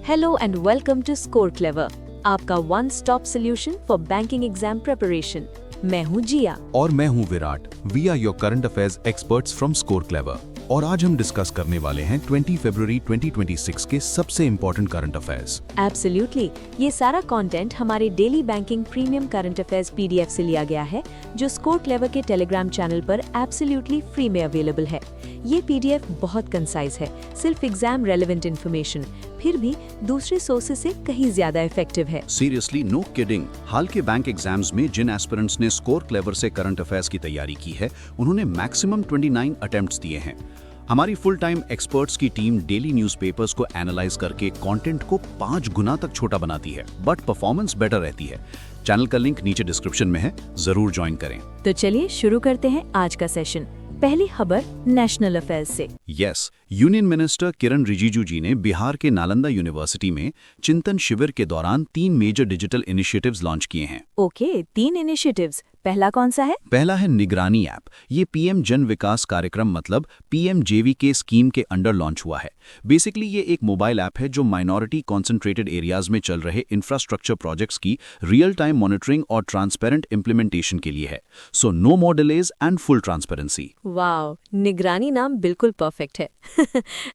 Hello and welcome to Score Clever, आपका one stop solution for banking exam preparation. मैं हूँ जिया और मैं हूँ Virat. We are your current affairs experts from Score Clever और आज हम डिस्कस करने वाले हैं 20 फरवरी 2026 के सबसे इम्पोर्टेंट करंट अफेयर्स। एब्सोल्युटली, ये सारा कंटेंट हमारे daily banking premium current affairs PDF से लिया गया है, जो स्कोर क्लेवर के टेलीग्राम चैनल पर एब्सोल्युटली फ्री में अवेलेबल है। ये पीडीएफ बहुत कंसाइज है, सिर्फ एग्जाम रेलेवेंट इन्फॉर्मेशन, फिर भी दूसरे सोर्सेज से कहीं ज्यादा इफेक्टिव है। Seriously, no kidding. हाल के बैंक एग्जाम्स में जिन एस्पिरेंट्स ने स्कोर क्लेवर से करंट अफेयर्स की तैयारी की है, उन्होंने मैक्सिमम 29 अटेम्प्ट्स दिए हैं। हमारी फुल टाइम एक्सपर्ट्स की टीम डेली न्यूज़पेपर्स को एनालाइज करके कंटेंट को 5 गुना तक छोटा बनाती है, बट परफॉर्मेंस बेटर रहती है। चैनल का लिंक नीचे डिस्क्रिप्शन में है, जरूर ज्वाइन करें। तो चलिए शुरू करते हैं आज का सेशन। पहली खबर नेशनल अफेयर्स से। यस, यूनियन मिनिस्टर किरण रिजिजू जी ने बिहार के नालंदा यूनिवर्सिटी में चिंतन शिविर के दौरान 3 मेजर डिजिटल इनिशिएटिव्स लॉन्च किए हैं। Okay, 3 initiatives. पहला कौन सा है? पहला है निगरानी ऐप। ये पीएम जन विकास कार्यक्रम मतलब पीएमजेवीके स्कीम के अंडर लॉन्च हुआ है। बेसिकली ये एक मोबाइल ऐप है जो माइनॉरिटी कॉन्सेंट्रेटेड एरियाज में चल रहे इंफ्रास्ट्रक्चर प्रोजेक्ट्स की रियल टाइम मॉनिटरिंग और ट्रांसपेरेंट इम्प्लीमेंटेशन के लिए है। So no more delays and full transparency. Wow, Nigrani नाम बिल्कुल परफेक्ट है।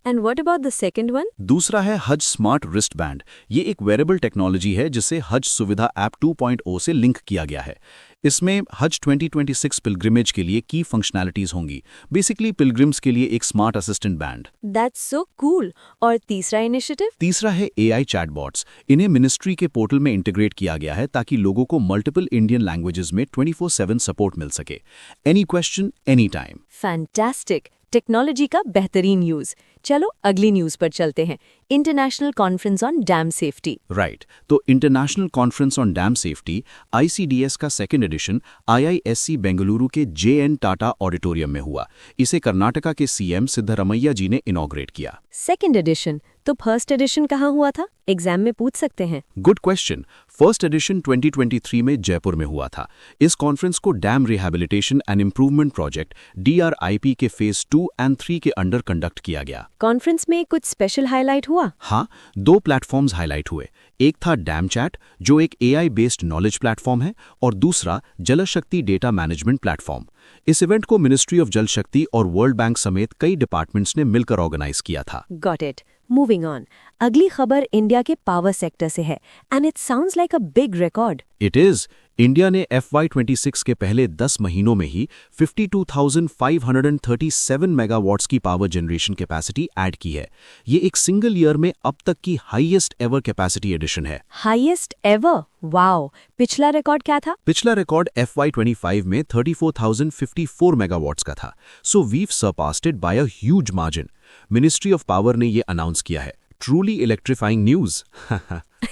And what about the second one? दूसरा है हज स्मार्ट रिस्ट बैंड। ये एक वेरेबल टेक्नोलॉजी है जिसे हज सुविधा ऐप 2.0 से लिंक किया गया है। इसमें हज 2026 पिलग्रिमेज के लिए की फंक्शनैलिटीज होंगी। बेसिकली पिलग्रिम्स के लिए एक smart assistant band. That's so cool. और तीसरा इनिशिएटिव? तीसरा है एआई चैटबॉट्स। इन्हें मिनिस्ट्री के पोर्टल में इंटीग्रेट किया गया है ताकि लोगों को मल्टीपल इंडियन लैंग्वेजेस में 24/7 सपोर्ट मिल सके। Any question, any time. Fantastic, technology का बेहतरीन यूज। चलो अगली न्यूज पर चलते हैं। International conference on dam safety. Right, तो international conference on dam safety ICDS का सेकेंड एडिशन IISc बेंगलुरु के JN टाटा ऑडिटोरियम में हुआ। इसे कर्नाटका के CM सिद्धरमैया जी ने इनॉग्रेट किया। सेकेंड एडिशन, तो फर्स्ट एडिशन कहाँ हुआ था? एग्जाम में पूछ सकते हैं। Good question. फर्स्ट एडिशन 2023 में जयपुर में हुआ था। इस कॉन्फ्रेंस को dam rehabilitation and improvement project DRIP के फेज 2 और 3 के अंडर कंडक्ट किया गया। कॉन्फ्रेंस में कुछ स्पेशल हाईलाइट हुआ? हाँ, 2 प्लेटफॉर्म्स हाईलाइट हुए। एक था डैम चैट, जो एक AI बेस्ड नॉलेज प्लेटफॉर्म है, और दूसरा जल शक्ति डेटा मैनेजमेंट प्लेटफॉर्म। इस इवेंट को मिनिस्ट्री ऑफ जल शक्ति और वर्ल्ड बैंक समेत कई डिपार्टमेंट्स ने मिलकर ऑर्गेनाइज किया था। Got it. Moving on. अगली खबर इंडिया के पावर सेक्टर से है, and it sounds like a big record. It is. India ने FY26 के पहले 10 महीनों में ही 52,537 मेगावाट्स की पावर जनरेशन कैपेसिटी ऐड की है। ये एक सिंगल ईयर में अब तक की हाईएस्ट एवर कैपेसिटी एडिशन है। Highest ever? वाओ। पिछला रिकॉर्ड क्या था? पिछला रिकॉर्ड FY25 में 34,054 मेगावाट्स का था। So we've surpassed it by a huge margin. Ministry of power ने ये अनाउंस किया है। Truly electrifying news.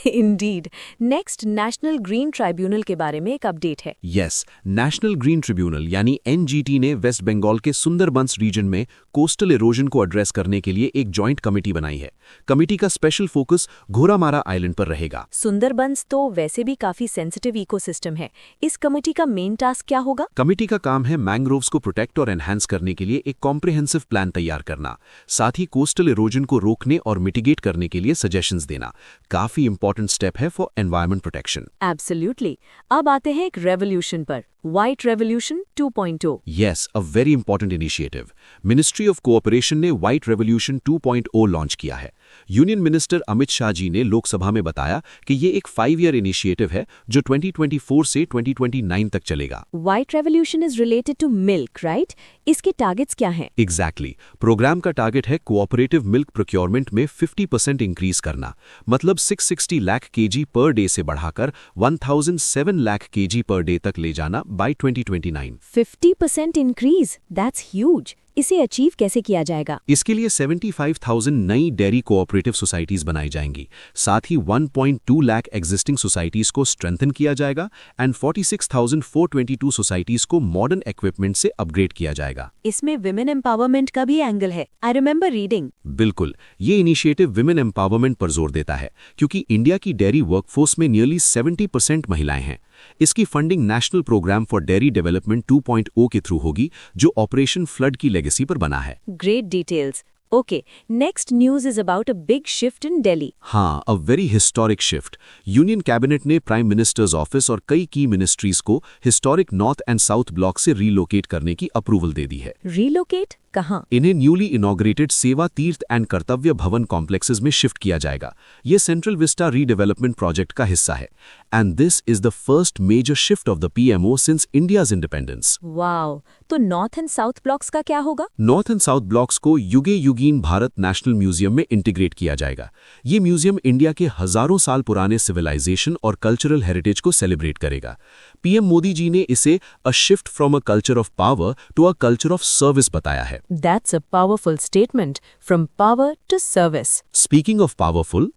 Indeed. Next, national green tribunal के बारे में एक अपडेट है। यस, नेशनल ग्रीन ट्रिब्यूनल यानी NGT ने वेस्ट बंगाल के सुंदरबंस रीजन में कोस्टल इरोजन को एड्रेस करने के लिए एक जॉइंट कमेटी बनाई है। कमेटी का स्पेशल फोकस घोरामारा आइलैंड पर रहेगा। सुंदरबंस तो वैसे भी काफी सेंसिटिव इकोसिस्टम है। इस कमेटी का मेन टास्क क्या होगा? कमेटी का काम है मैंग्रोव्स को प्रोटेक्ट और एनहांस करने के लिए एक कॉम्प्रिहेंसिव प्लान तैयार करना, साथ ही कोस्टल इरोजन को रोकने और मिटिगेट करने के लिए सजेशंस देना। काफी इंपॉर्टेंट स्टेप है फॉर एनवायरमेंट प्रोटेक्शन। एब्सोल्युटली। अब आते हैं एक रेवोल्यूशन पर, white revolution 2.0। Yes, a very important initiative. Ministry of cooperation ने व्हाइट रेवोल्यूशन 2.0 लॉन्च किया है। यूनियन मिनिस्टर अमित शाह जी ने लोकसभा में बताया कि ये एक 5 ईयर इनिशिएटिव है जो 2024 से 2029 तक चलेगा। White revolution is related to milk, right? इसके टारगेट्स क्या हैं? एग्जैक्टली। प्रोग्राम का टारगेट है कोऑपरेटिव मिल्क प्रोक्योरमेंट में 50% इंक्रीज करना, मतलब 660 लाख kg पर डे से बढ़ाकर 1007 लाख kg पर डे तक ले जाना बाय 2029। 50% increase, that's huge. इसे अचीव कैसे किया जाएगा? इसके लिए 75,000 नई डेयरी कोऑपरेटिव सोसाइटीज बनाई जाएंगी। साथ ही 1.2 लाख एग्जिस्टिंग सोसाइटीज को स्ट्रेंथन किया जाएगा एंड 46,422 सोसाइटीज को मॉडर्न इक्विपमेंट से अपग्रेड किया जाएगा। इसमें विमेन एम्पावरमेंट का भी एंगल है। I remember reading. बिल्कुल, ये इनिशिएटिव विमेन एम्पावरमेंट पर जोर देता है, क्योंकि इंडिया की डेयरी वर्कफोर्स में नियरली 70% महिलाएं हैं। इसकी funding National Programme for Dairy Development 2.0 के थ्रू होगी, जो ऑपरेशन फ्लड की लेगेसी पर बना है। Great details. Okay, next news is about a big shift in Delhi. हाँ, a very historic shift. Union cabinet ने प्राइम मिनिस्टर्स ऑफिस और कई की मिनिस्ट्रीज को historic north and south block से रीलोकेट करने की अप्रूवल दे दी है। Relocate? कहाँ? इन्हें न्यूली इनॉग्रेटेड सेवा तीर्थ एंड कर्तव्य भवन कॉम्प्लेक्सेस में शिफ्ट किया जाएगा। ये सेंट्रल विस्टा रीडेवलपमेंट प्रोजेक्ट का हिस्सा है and this is the first major shift of the PMO since India's independence. Wow, तो नॉर्थ एंड साउथ ब्लॉक्स का क्या होगा? नॉर्थ एंड साउथ ब्लॉक्स को युगे युगीन भारत नेशनल म्यूजियम में इंटीग्रेट किया जाएगा। ये म्यूजियम इंडिया के हजारों साल पुराने सिविलाइजेशन और कल्चरल हेरिटेज को सेलिब्रेट करेगा। पीएम मोदी जी ने इसे a shift from a culture of power to a culture of service बताया है। That's a powerful statement. From power to service. Speaking of powerful,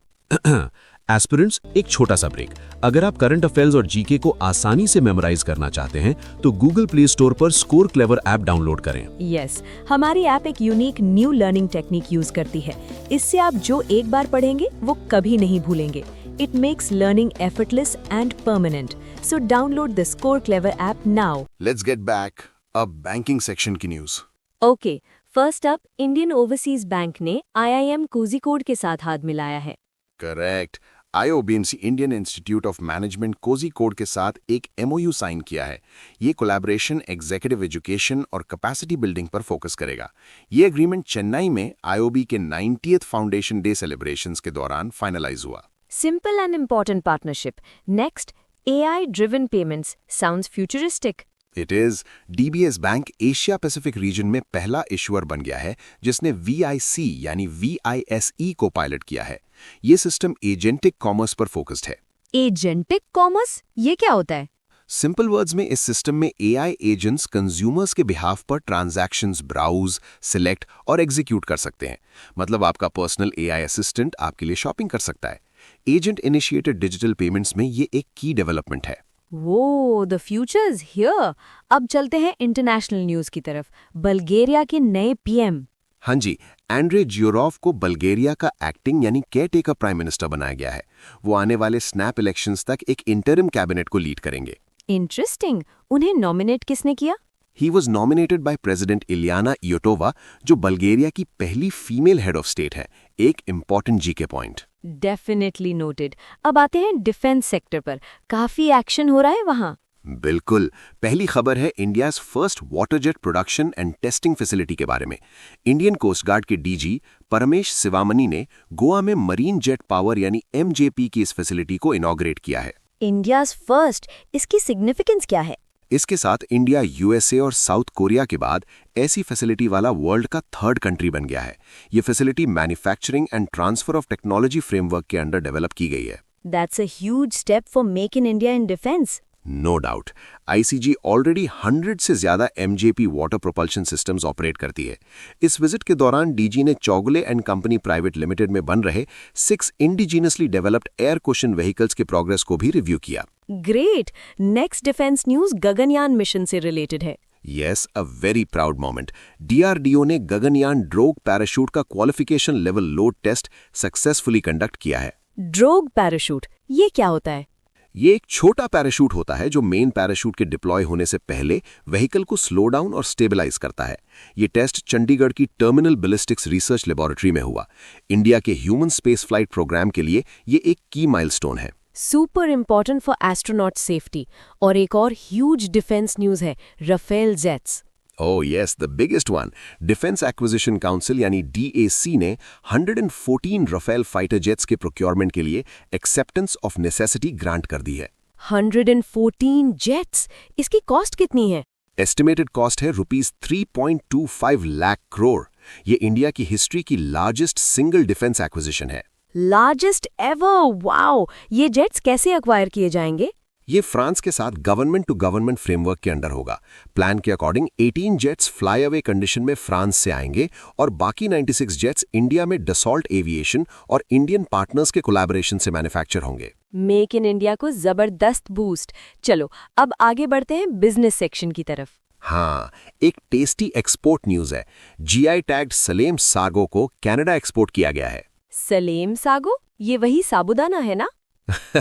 aspirants, एक छोटा सा ब्रेक। अगर आप करंट अफेयर्स और जीके को आसानी से मेमोराइज करना चाहते हैं तो गूगल प्ले स्टोर पर स्कोर क्लेवर ऐप डाउनलोड करें। Yes, हमारी ऐप एक unique new learning technique use करती है। इससे आप जो एक बार पढ़ेंगे वो कभी नहीं भूलेंगे। It makes learning effortless and permanent. So download the Score Clever app now. Let's get back अब बैंकिंग सेक्शन की news. Okay, first up, Indian overseas bank ने IIM कोझिकोड के साथ हाथ मिलाया है। Correct. IOBMC Indian institute of management Kozhikode के साथ एक MOU साइन किया है। ये कोलैबोरेशन एग्जीक्यूटिव एजुकेशन और कैपेसिटी बिल्डिंग पर फोकस करेगा। ये एग्रीमेंट चेन्नई में IOB के 90th फाउंडेशन डे सेलिब्रेशंस के दौरान फाइनलाइज हुआ। Simple and important partnership. Next, AI-driven payments. Sounds futuristic. It is DBS bank Asia Pacific region में पहला इशुअर बन गया है जिसने VIC यानी VISE को पायलट किया है। ये सिस्टम एजेंटिक कॉमर्स पर फोकस्ड है। Agentic commerce? ये क्या होता है? सिंपल वर्ड्स में इस सिस्टम में AI एजेंट्स कंज्यूमर्स के बिहाफ पर ट्रांजैक्शंस ब्राउज, सिलेक्ट और एग्जीक्यूट कर सकते हैं। मतलब आपका पर्सनल AI असिस्टेंट आपके लिए शॉपिंग कर सकता है। एजेंट इनिशिएटेड डिजिटल पेमेंट्स में ये एक की डेवलपमेंट है। वो द फ्यूचर इज हियर। अब चलते हैं इंटरनेशनल न्यूज की तरफ। बल्गेरिया के नए PM। हाँ जी, एंड्रे जियोरॉफ को बल्गेरिया का एक्टिंग यानी केयरटेकर प्राइम मिनिस्टर बनाया गया है। वो आने वाले स्नैप इलेक्शंस तक एक इंटरिम कैबिनेट को लीड करेंगे। इंटरेस्टिंग। उन्हें नॉमिनेट किसने किया? He was nominated by president Iliana Iotova, जो बल्गेरिया की पहली फीमेल हेड ऑफ स्टेट है। एक important GK point. Definitely noted. अब आते हैं डिफेंस सेक्टर पर। काफी एक्शन हो रहा है वहाँ। बिल्कुल। पहली खबर है India's first water jet production and testing facility के बारे में। इंडियन कोस्ट गार्ड के DG परमेश शिवामनी ने गोवा में मरीन जेट पावर यानी MJP की इस फैसिलिटी को इनॉग्रेट किया है। इंडियाज फर्स्ट, इसकी सिग्निफिकेंस क्या है? इसके साथ इंडिया USA और साउथ कोरिया के बाद ऐसी फैसिलिटी वाला वर्ल्ड का थर्ड कंट्री बन गया है। ये facility manufacturing and transfer of technology framework के अंडर डेवलप की गई है। That's a huge step for Make in India in defense. No doubt. ICG already 100 से ज्यादा MJP water propulsion systems operate करती है। इस विजिट के दौरान DG ने Chowgule and Company Private Limited में बन रहे 6 indigenously developed air cushion vehicles के प्रोग्रेस को भी रिव्यू किया। Great. Next defence news Gaganyaan मिशन से रिलेटेड है। Yes, a very proud moment. DRDO ने गगनयान ड्रोग पैराशूट का qualification level load test successfully conduct किया है। ड्रोग पैराशूट, ये क्या होता है? ये एक छोटा पैराशूट होता है जो मेन पैराशूट के डिप्लॉय होने से पहले व्हीकल को स्लो डाउन और स्टेबलाइज करता है। ये टेस्ट चंडीगढ़ की टर्मिनल बैलिस्टिक्स रिसर्च लेबोरेटरी में हुआ। इंडिया के ह्यूमन स्पेस फ्लाइट प्रोग्राम के लिए ये एक की माइलस्टोन है। Super important for astronaut safety. और एक और ह्यूज डिफेंस न्यूज है, Rafale jets. Oh yes, the biggest one. Defence Acquisition Council यानी DAC ने 114 राफेल फाइटर जेट्स के प्रोक्योरमेंट के लिए एक्सेप्टेंस ऑफ नेसेसिटी ग्रांट कर दी है। 114 जेट्स, इसकी कॉस्ट कितनी है? एस्टिमेटेड कॉस्ट है ₹3.25 लाख करोड़। ये इंडिया की हिस्ट्री की लार्जेस्ट सिंगल डिफेंस एक्विजिशन है। Largest ever. वाओ, ये जेट्स कैसे अक्वायर किए जाएंगे? ये फ्रांस के साथ गवर्नमेंट टू गवर्नमेंट फ्रेमवर्क के अंडर होगा। प्लान के according 18 jets fly away condition में फ्रांस से आएंगे और बाकी 96 जेट्स इंडिया में डसॉल्ट एविएशन और इंडियन पार्टनर्स के कोलैबोरेशन से मैन्युफैक्चर होंगे। मेक इन इंडिया को जबरदस्त बूस्ट। चलो अब आगे बढ़ते हैं बिजनेस सेक्शन की तरफ। हाँ, एक टेस्टी एक्सपोर्ट न्यूज है। GI टैग्ड सलेम सागो को कनाडा एक्सपोर्ट किया गया है। सलेम सागो, ये वही साबूदाना है ना?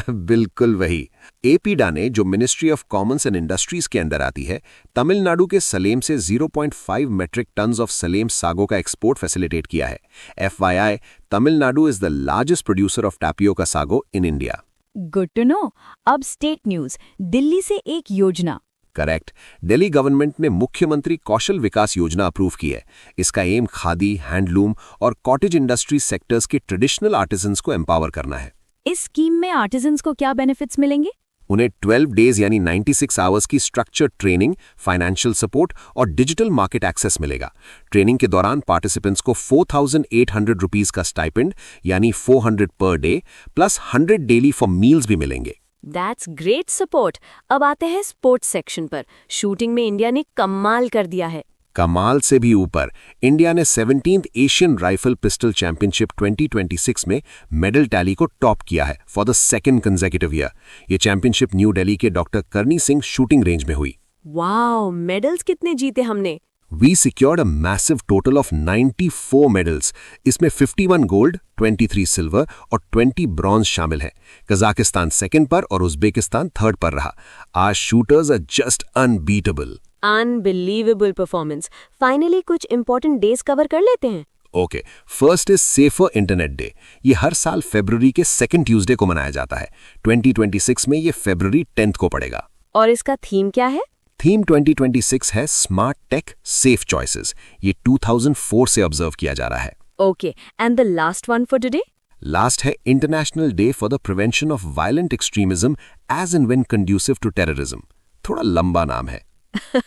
बिल्कुल वही। एपीडा ने, जो ministry of commerce and industries के अंदर आती है, तमिलनाडु के सलेम से 0.5 metric tons of Salem sago का एक्सपोर्ट फैसिलिटेट किया है। FYI, Tamil Nadu is the largest producer of tapioca sago in India. Good to know. अब स्टेट न्यूज, दिल्ली से एक योजना। करेक्ट। दिल्ली गवर्नमेंट ने मुख्यमंत्री कौशल विकास योजना अप्रूव की है। इसका एम खादी, हैंडलूम और कॉटेज इंडस्ट्री सेक्टर्स के ट्रेडिशनल आर्टिजन्स को एम्पावर करना है। इस स्कीम में आर्टिजन्स को क्या बेनिफिट्स मिलेंगे? उन्हें 12 डेज यानी 96 आवर्स की स्ट्रक्चर्ड ट्रेनिंग, फाइनेंशियल सपोर्ट और डिजिटल मार्केट एक्सेस मिलेगा। ट्रेनिंग के दौरान पार्टिसिपेंट्स को 4,800 रुपीज का स्टाइपेंड यानी 400 per debt plus 100 daily for meals भी मिलेंगे। That's great support. अब आते हैं स्पोर्ट्स सेक्शन पर। शूटिंग में इंडिया ने कमाल कर दिया है। कमाल से भी ऊपर, इंडिया ने 17th Asian rifle pistol championship 2026 में मेडल टैली को टॉप किया है for the second consecutive year. ये चैंपियनशिप न्यू दिल्ली के डॉक्टर करनी सिंह शूटिंग रेंज में हुई। वाओ, मेडल्स कितने जीते हमने? We secured a massive total of 94 medals. इसमें 51 गोल्ड, 23 सिल्वर और 20 ब्रॉन्ज शामिल हैं। कजाकिस्तान सेकंड पर और उज्बेकिस्तान थर्ड पर रहा। Our shooters are just unbeatable. Unbelievable performance. Finally कुछ इंपॉर्टेंट डेज कवर कर लेते हैं। Okay, first is safer internet day. ये हर साल फरवरी के सेकंड ट्यूसडे को मनाया जाता है। 2026 में ये फरवरी 10th को पड़ेगा। और इसका थीम क्या है? थीम 2026 है स्मार्ट टेक सेफ चॉइसेस। ये 2004 से ऑब्जर्व किया जा रहा है। Okay, and the last one for today? Last है international day for the prevention of violent extremism as and when conducive to terrorism. थोड़ा लंबा नाम है।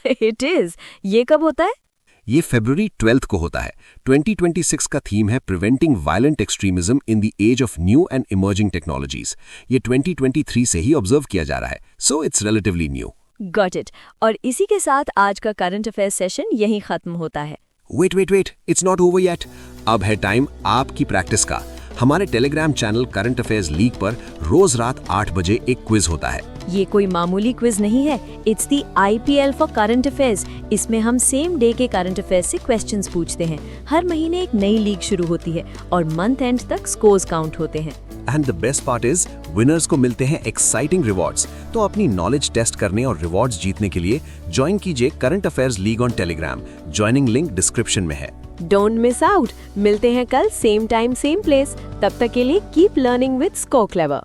It is. ये कब होता है? ये फरवरी 12th को होता है। 2026 का थीम है preventing violent extremism in the age of new and emerging technologies. ये 2023 से ही ऑब्जर्व किया जा रहा है, so it's relatively new. Got it. और इसी के साथ आज का करंट अफेयर्स सेशन यहीं खत्म होता है। Wait, it's not over yet. अब है टाइम आपकी प्रैक्टिस का। हमारे Telegram channel Current Affairs League पर रोज रात 8 बजे एक क्विज होता है। ये कोई मामूली क्विज नहीं है, it's the IPL for current affairs. इसमें हम सेम डे के करंट अफेयर्स से क्वेश्चंस पूछते हैं। हर महीने एक नई लीग शुरू होती है और मंथ एंड तक स्कोर्स काउंट होते हैं। And the best part is winners को मिलते हैं एक्साइटिंग रिवॉर्ड्स। तो अपनी नॉलेज टेस्ट करने और रिवॉर्ड्स जीतने के लिए ज्वाइन कीजिए current Affairs league on Telegram. Joining link description में है। Don't miss out. मिलते हैं कल सेम टाइम सेम प्लेस। तब तक के लिए keep learning with score clever.